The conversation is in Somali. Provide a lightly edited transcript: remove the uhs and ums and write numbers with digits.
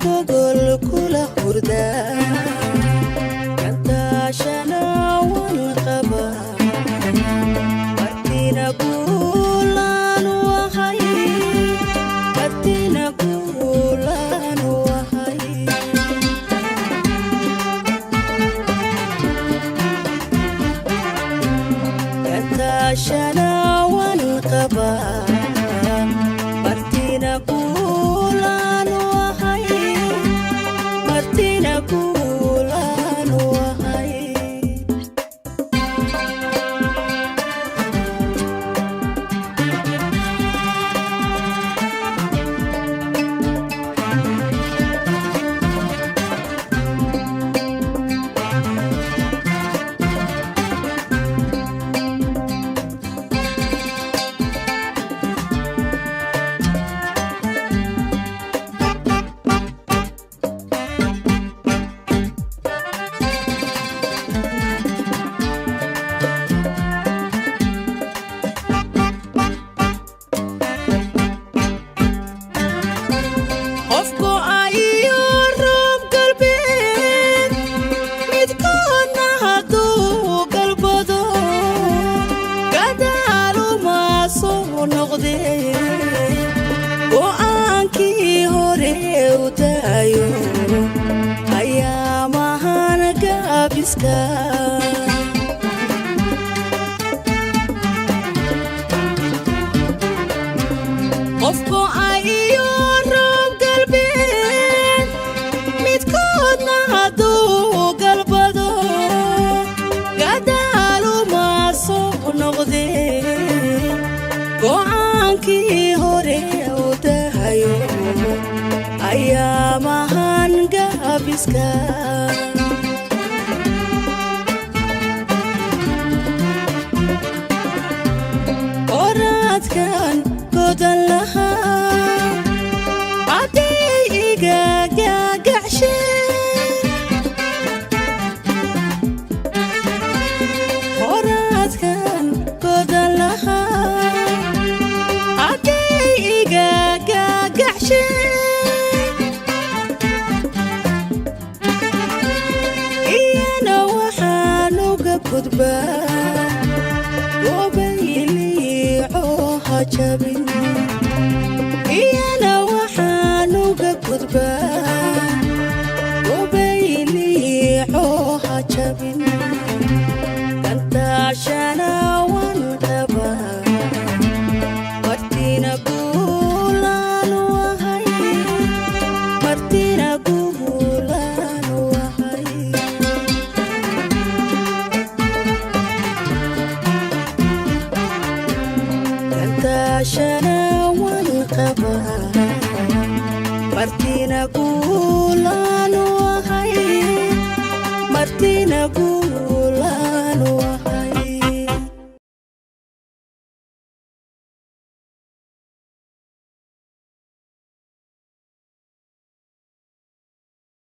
gogol kula hurda kanta shana wan qaba martina gulan wahay martina gulan wahay kanta shana wan qaba martina gulan wahay martina gulan wahay go'aankii hore u daayo ayaa mahan gaabiska qofku ayo roob galbeed midkoodna hadduu galbado gadaalu ma soo noqdee go'aankii hore u daayo ayaa mahan gaabiska oradkan godan lahaa hadday iga gagacshe oradkan godan lahaa iyana waxaan uga gudbaa gobayliico ha jabin iyana waxaan uga gudbaa gobayliico ha jabin kantaashana wan qabaa martina gulan wahay martina gulan wahay kantaashana wan qabaa martina gulan wahay martina gulan